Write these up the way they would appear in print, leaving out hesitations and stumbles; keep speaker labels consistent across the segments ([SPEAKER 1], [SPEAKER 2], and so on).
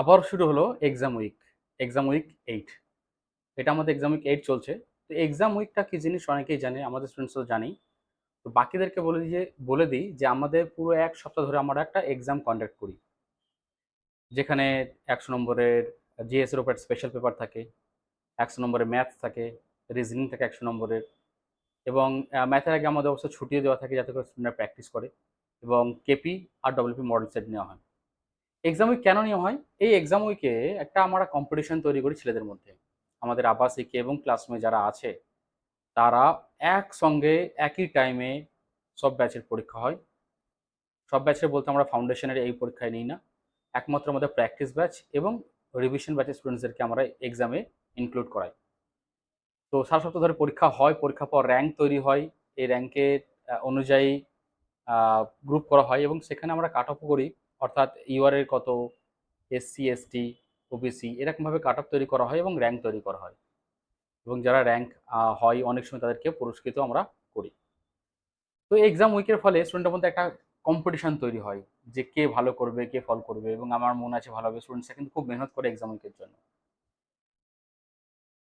[SPEAKER 1] আবার শুরু হলো এক্সাম উইক 8। এটা আমাদের এক্সাম উইক 8 চলছে। তো এক্সাম উইকটা কি জিনিস অনেকেই জানে, আমাদের স্টুডেন্টসও জানি। তো বাকিদেরকে বলে দিই যে আমাদের পুরো ১ সপ্তাহ ধরে আমরা একটা এক্সাম কন্ডাক্ট করি। যেখানে ১০০ নম্বরের জিএস এর উপর স্পেশাল পেপার থাকে, ১০০ নম্বরের ম্যাথস থাকে, রিজনিং থাকে ১০০ নম্বরের এবং ম্যাথের আগে আমাদের অবশ্য ছুটিও দেওয়া থাকে যাতে করে স্টুডেন্টরা প্র্যাকটিস করে এবং কেপি আর ডব্লিউপি মডেল সেট নেওয়া হয়। এক্সাম উইক কেন নেওয়া হয়? এই এক্সাম উইকে একটা আমরা কম্পিটিশন তৈরি করি ছেলেদের মধ্যে। আমাদের আবাসিকে এবং ক্লাসমেট যারা আছে তারা একসঙ্গে একই টাইমে সব ব্যাচের পরীক্ষা হয়। সব ব্যাচের বলতে আমরা ফাউন্ডেশনের এই পরীক্ষায় নিই না। একমাত্র আমাদের প্র্যাকটিস ব্যাচ এবং রিভিশন ব্যাচের স্টুডেন্টসদেরকে আমরা এক্সামে ইনক্লুড করাই। তো ৭ সপ্তাহ ধরে পরীক্ষা হয়, পরীক্ষার পর র্যাঙ্ক তৈরি হয়। এই র্যাঙ্কের অনুযায়ী আ গ্রুপ করা হয় এবং সেখানে আমরা কাট অফও করি। অর্থাৎ ইউআর এর কত, এসসি, এসটি, ওবিসি এরকমভাবে কাট অফ তৈরি করা হয় এবং র্যাঙ্ক তৈরি করা হয়। এবং যারা র্যাঙ্ক হয় অনেক সময় তাদেরকে পুরস্কৃত আমরা করি। তো এক্সাম উইকের ফলে স্টুডেন্টের মধ্যে একটা কম্পিটিশন তৈরি হয় যে কে ভালো করবে, কে ফল করবে এবং আমার মনে আছে ভালোভাবে স্টুডেন্টসরা কিন্তু খুব মেহনত করে এক্সাম উইকের জন্য।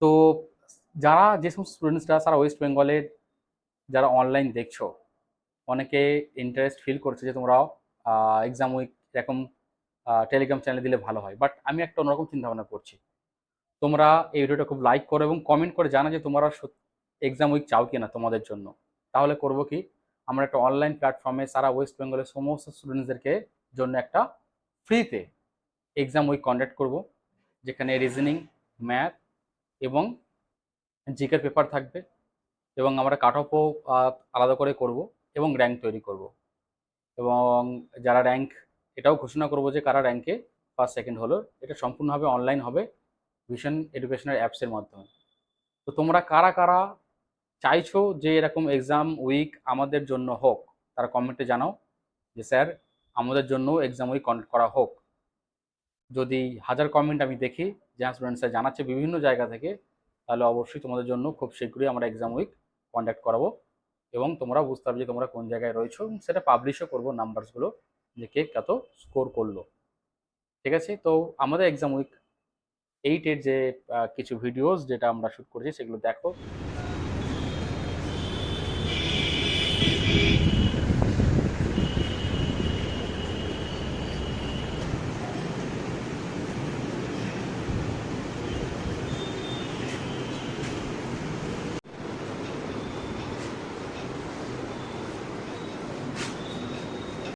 [SPEAKER 1] তো যে সমস্ত স্টুডেন্টসরা সারা ওয়েস্ট বেঙ্গলের যারা অনলাইন দেখছো, অনেকে ইন্টারেস্ট ফিল করছে যে তোমরাও এক্সাম উইক এরকম টেলিগ্রাম চ্যানেলে দিলে ভালো হয়। বাট আমি একটা অন্যরকম চিন্তাভাবনা করছি। তোমরা এই ভিডিওটা খুব লাইক করো এবং কমেন্ট করে জানা যে তোমরা এক্সাম উইক চাও কিনা তোমাদের জন্য। তাহলে করব কি, আমরা একটা অনলাইন প্ল্যাটফর্মে সারা ওয়েস্ট বেঙ্গলের সমস্ত স্টুডেন্টসদেরকে জন্য একটা ফ্রিতে এক্সাম উইক কন্ডাক্ট করব, যেখানে রিজনিং, ম্যাথ এবং জিকের পেপার থাকবে এবং আমরা কাট অফও আলাদা করে করব এবং র্যাঙ্ক তৈরি করব এবং যারা র্যাঙ্ক এটাও ঘোষণা করব যে কারা র্যাঙ্কে ফার্স্ট সেকেন্ড হলো। এটা সম্পূর্ণভাবে অনলাইন হবে ভিশন এডুকেশনের অ্যাপসের মাধ্যমে। তো তোমরা কারা কারা চাইছো যে এরকম এক্সাম উইক আমাদের জন্য হোক, তারা কমেন্টে জানাও যে স্যার আমাদের জন্য এক্সাম উইক কন্ডাক্ট করা হোক। যদি ১০০০ কমেন্ট আমি দেখি যে স্টুডেন্টসরা জানাচ্ছে বিভিন্ন জায়গা থেকে, তাহলে অবশ্যই তোমাদের জন্য খুব শীঘ্রই আমরা এক্সাম উইক কন্ডাক্ট করাবো এবং তোমরা বুঝতে পারবে যে তোমরা কোন জায়গায় রয়েছো এবং সেটা পাবলিশও করবো নাম্বারসগুলো যে কে কত স্কোর করলো। ঠিক আছে? তো আমাদের এক্সাম উইক 8 এর যে কিছু ভিডিওস যেটা আমরা শুট করেছি সেগুলো দেখো।